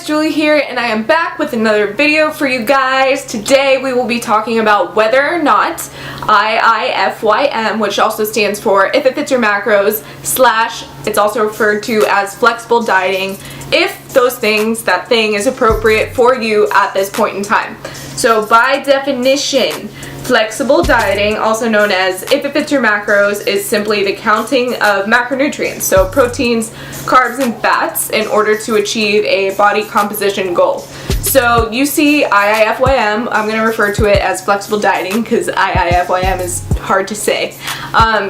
Julie here, and I am back with another video for you guys. Today we will be talking about whether or not IIFYM, which also stands for if it fits your macros, / it's also referred to as flexible dieting, if that thing is appropriate for you at this point in time. So by definition, flexible dieting, also known as if it fits your macros, is simply the counting of macronutrients, so proteins, carbs, and fats, in order to achieve a body composition goal. So you see IIFYM, I'm going to refer to it as flexible dieting because IIFYM is hard to say.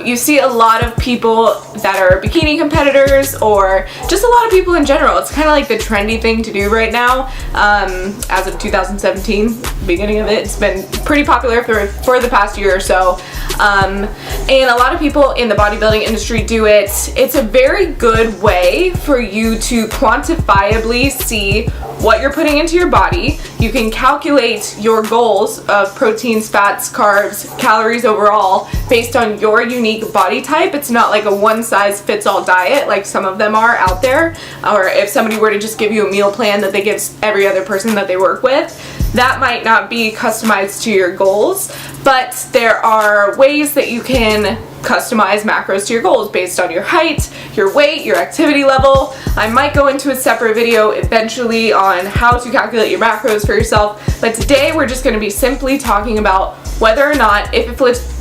You see a lot of people that are bikini competitors, or just a lot of people in general. It's kind of like the trendy thing to do right now. As of 2017, beginning of it, it's been pretty popular for the past year or so. And a lot of people in the bodybuilding industry do it. It's a very good way for you to quantifiably see what you're putting into your body. You can calculate your goals of proteins, fats, carbs, calories overall based on your unique body type. It's not like a one-size-fits-all diet like some of them are out there, or if somebody were to just give you a meal plan that they give every other person that they work with, that might not be customized to your goals. But there are ways that you can customize macros to your goals based on your height, your weight, your activity level. I might go into a separate video eventually on how to calculate your macros for yourself, but today we're just going to be simply talking about whether or not if it flips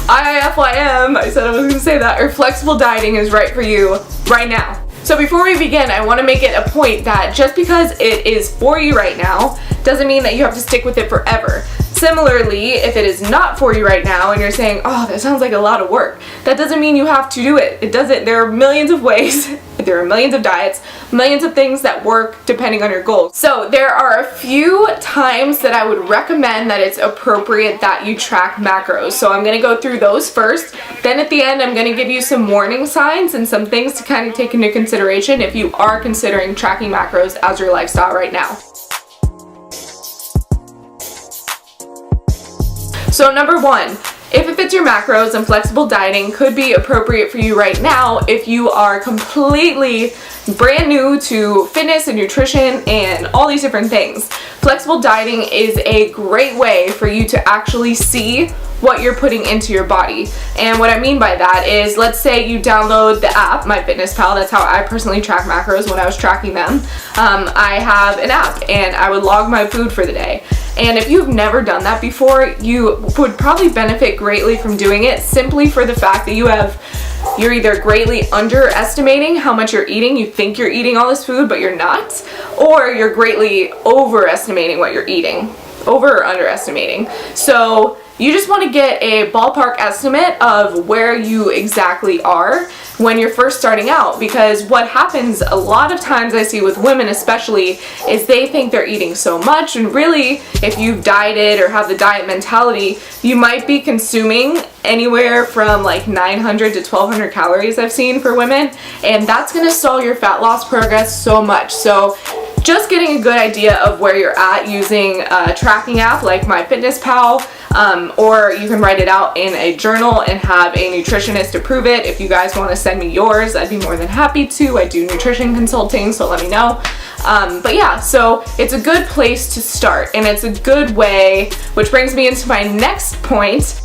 IIFYM, I said I was going to say that, or flexible dieting is right for you right now. So before we begin, I want to make it a point that just because it is for you right now doesn't mean that you have to stick with it forever. Similarly, if it is not for you right now and you're saying, oh, that sounds like a lot of work, that doesn't mean you have to do it. It doesn't. There are millions of ways, there are millions of diets, millions of things that work depending on your goals. So there are a few times that I would recommend that it's appropriate that you track macros. So I'm going to go through those first. Then at the end, I'm going to give you some warning signs and some things to kind of take into consideration if you are considering tracking macros as your lifestyle right now. So number one, if it fits your macros, and flexible dieting could be appropriate for you right now if you are completely brand new to fitness and nutrition and all these different things. Flexible dieting is a great way for you to actually see what you're putting into your body. And what I mean by that is, let's say you download the app, MyFitnessPal. That's how I personally track macros when I was tracking them. I have an app and I would log my food for the day. And if you've never done that before, you would probably benefit greatly from doing it, simply for the fact that you're either greatly underestimating how much you're eating, you think you're eating all this food but you're not, or you're greatly overestimating what you're eating, over or underestimating. So you just want to get a ballpark estimate of where you exactly are when you're first starting out, because what happens a lot of times, I see with women especially, is they think they're eating so much, and really, if you've dieted or have the diet mentality, you might be consuming anywhere from like 900 to 1200 calories I've seen for women, and that's going to stall your fat loss progress so much. So just getting a good idea of where you're at using a tracking app like MyFitnessPal, or you can write it out in a journal and have a nutritionist approve it. If you guys want to send me yours, I'd be more than happy to. I do nutrition consulting, so let me know. But yeah, so it's a good place to start, and it's a good way, which brings me into my next point.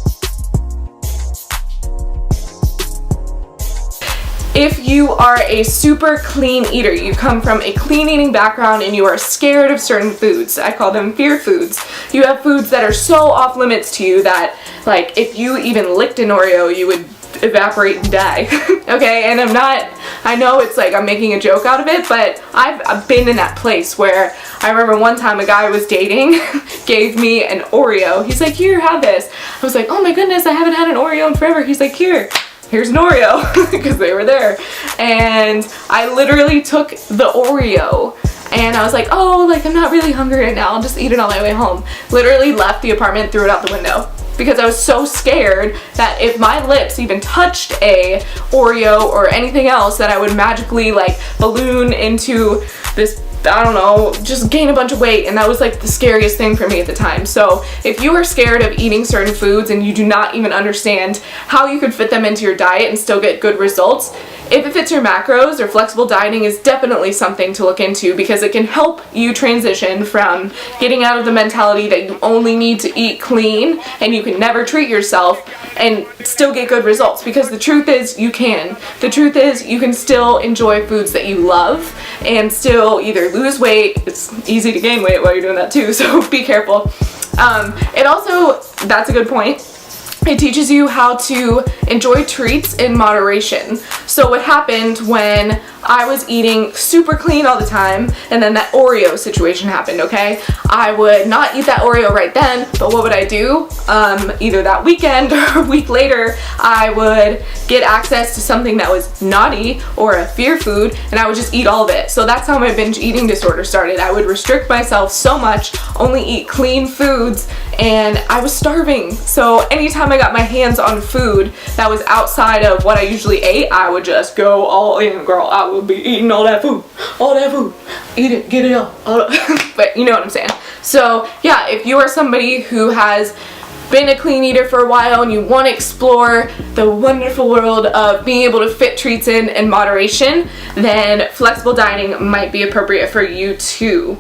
If you are a super clean eater, you come from a clean eating background and you are scared of certain foods, I call them fear foods. You have foods that are so off limits to you that, like, if you even licked an Oreo, you would evaporate and die. Okay, and I know it's like I'm making a joke out of it, but I've been in that place where I remember one time a guy I was dating gave me an Oreo. He's like, here, have this. I was like, oh my goodness, I haven't had an Oreo in forever. He's like, here's an Oreo, because they were there. And I literally took the Oreo and I was like, oh, like, I'm not really hungry right now, I'll just eat it on my way home. Literally left the apartment, threw it out the window, because I was so scared that if my lips even touched a Oreo or anything else, that I would magically like balloon into this I don't know, just gain a bunch of weight, and that was like the scariest thing for me at the time. So if you are scared of eating certain foods and you do not even understand how you could fit them into your diet and still get good results, If It Fits Your Macros or flexible dieting is definitely something to look into, because it can help you transition from getting out of the mentality that you only need to eat clean and you can never treat yourself and still get good results, because the truth is you can. The truth is you can still enjoy foods that you love and still either lose weight. It's easy to gain weight while you're doing that too, so be careful. It also, that's a good point, it teaches you how to enjoy treats in moderation. So what happened when I was eating super clean all the time and then that Oreo situation happened, okay? I would not eat that Oreo right then, but what would I do? Either that weekend or a week later, I would get access to something that was naughty or a fear food, and I would just eat all of it. So that's how my binge eating disorder started. I would restrict myself so much, only eat clean foods, and I was starving. So anytime I got my hands on food that was outside of what I usually ate, I would just go all in, girl. I would be eating all that food, eat it, get it all. But you know what I'm saying. So yeah, if you are somebody who has been a clean eater for a while and you want to explore the wonderful world of being able to fit treats in moderation, then flexible dieting might be appropriate for you too.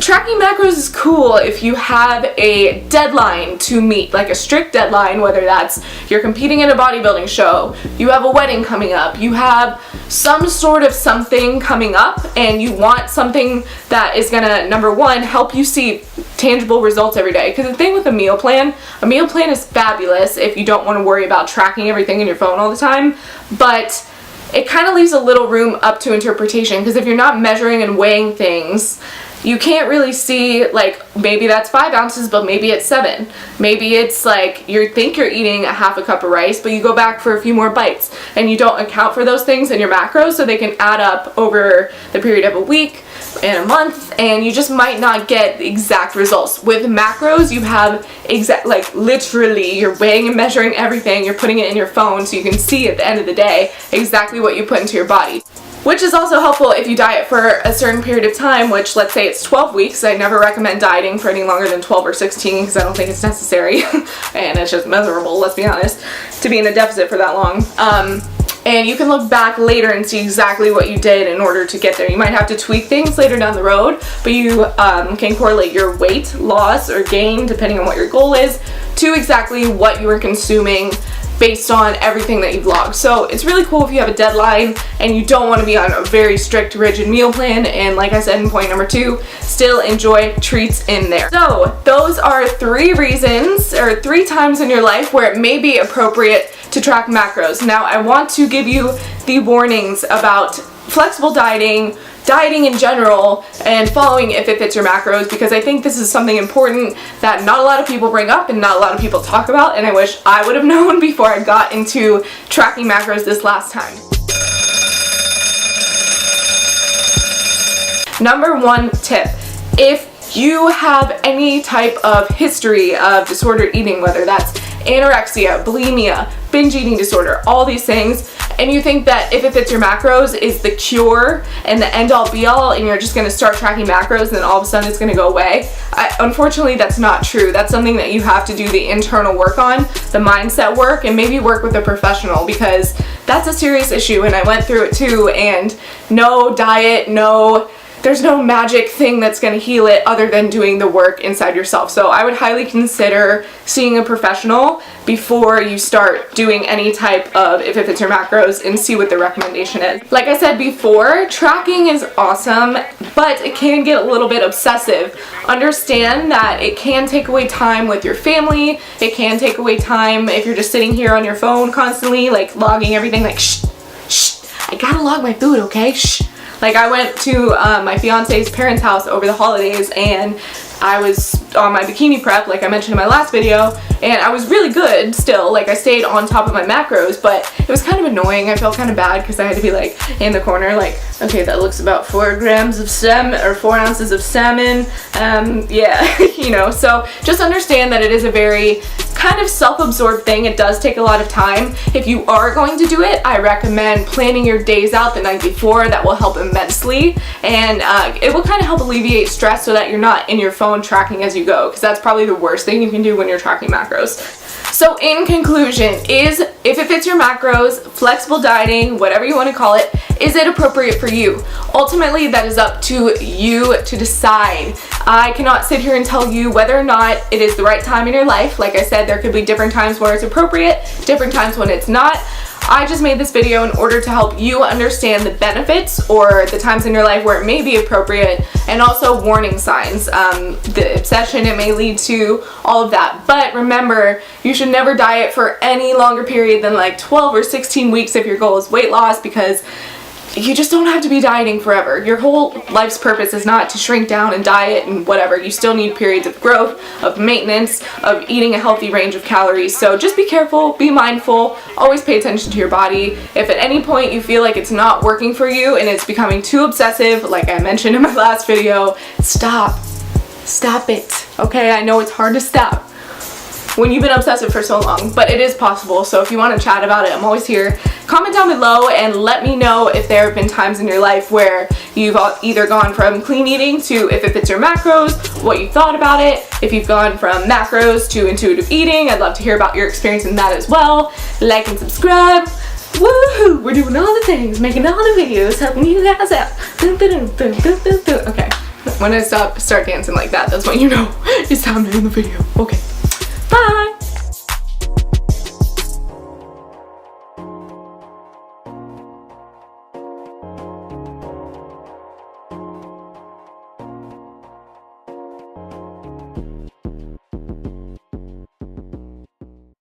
Tracking macros is cool if you have a deadline to meet, like a strict deadline, whether that's you're competing in a bodybuilding show, you have a wedding coming up, you have some sort of something coming up, and you want something that is gonna, number one, help you see tangible results every day. Because the thing with a meal plan is fabulous if you don't want to worry about tracking everything in your phone all the time, but it kind of leaves a little room up to interpretation, because if you're not measuring and weighing things, you can't really see, like, maybe that's 5 ounces, but maybe it's 7. Maybe it's like you think you're eating a half a cup of rice, but you go back for a few more bites, and you don't account for those things in your macros, so they can add up over the period of a week and a month, and you just might not get exact results. With macros, you have exact, like, literally, you're weighing and measuring everything, you're putting it in your phone so you can see at the end of the day exactly what you put into your body. Which is also helpful if you diet for a certain period of time, which, let's say it's 12 weeks. I never recommend dieting for any longer than 12 or 16 because I don't think it's necessary. And it's just miserable, let's be honest, to be in a deficit for that long. And you can look back later and see exactly what you did in order to get there. You might have to tweak things later down the road, but you can correlate your weight loss or gain, depending on what your goal is, to exactly what you were consuming based on everything that you've logged. So it's really cool if you have a deadline and you don't want to be on a very strict, rigid meal plan, and like I said in point number 2, still enjoy treats in there. So those are 3 reasons, or 3 times in your life where it may be appropriate to track macros. Now I want to give you the warnings about flexible dieting in general, and following If It Fits Your Macros, because I think this is something important that not a lot of people bring up and not a lot of people talk about, and I wish I would have known before I got into tracking macros this last time. Number 1 tip: if you have any type of history of disordered eating, whether that's anorexia, bulimia, binge eating disorder, all these things, and you think that If It Fits Your Macros is the cure and the end-all be-all, and you're just going to start tracking macros and then all of a sudden it's going to go away, unfortunately that's not true. That's something that you have to do the internal work on, the mindset work, and maybe work with a professional, because that's a serious issue, and I went through it too, and no diet, there's no magic thing that's going to heal it other than doing the work inside yourself. So I would highly consider seeing a professional before you start doing any type of If It Fits Your Macros and see what the recommendation is. Like I said before, tracking is awesome, but it can get a little bit obsessive. Understand that it can take away time with your family. It can take away time if you're just sitting here on your phone constantly, like logging everything, like shh, I gotta log my food, okay, shh. Like I went to my fiance's parents' house over the holidays, and I was on my bikini prep, like I mentioned in my last video, and I was really good still. Like I stayed on top of my macros, but it was kind of annoying. I felt kind of bad because I had to be like in the corner, like, okay, that looks about 4 grams of salmon or 4 ounces of salmon. Yeah, you know, so just understand that it is a very kind of self-absorbed thing. It does take a lot of time. If you are going to do it, I recommend planning your days out the night before. That will help immensely, and it will kind of help alleviate stress so that you're not in your phone tracking as you go, because that's probably the worst thing you can do when you're tracking macros. So in conclusion, if it fits your macros, flexible dieting, whatever you want to call it, is it appropriate for you? Ultimately, that is up to you to decide. I cannot sit here and tell you whether or not it is the right time in your life. Like I said, there could be different times where it's appropriate, different times when it's not. I just made this video in order to help you understand the benefits or the times in your life where it may be appropriate, and also warning signs, the obsession it may lead to, all of that. But remember, you should never diet for any longer period than like 12 or 16 weeks if your goal is weight loss, because you just don't have to be dieting forever. Your whole life's purpose is not to shrink down and diet and whatever. You still need periods of growth, of maintenance, of eating a healthy range of calories. So just be careful, be mindful, always pay attention to your body. If at any point you feel like it's not working for you and it's becoming too obsessive, like I mentioned in my last video, stop. Stop it. Okay, I know it's hard to stop when you've been obsessive for so long, but it is possible. So if you want to chat about it, I'm always here. Comment down below and let me know if there have been times in your life where you've either gone from clean eating to if it fits your macros, what you thought about it. If you've gone from macros to intuitive eating, I'd love to hear about your experience in that as well. Like and subscribe. Woohoo! We're doing all the things, making all the videos, helping you guys out. Okay, when I start dancing like that, that's when you know it's time to end the video. Okay. Bye!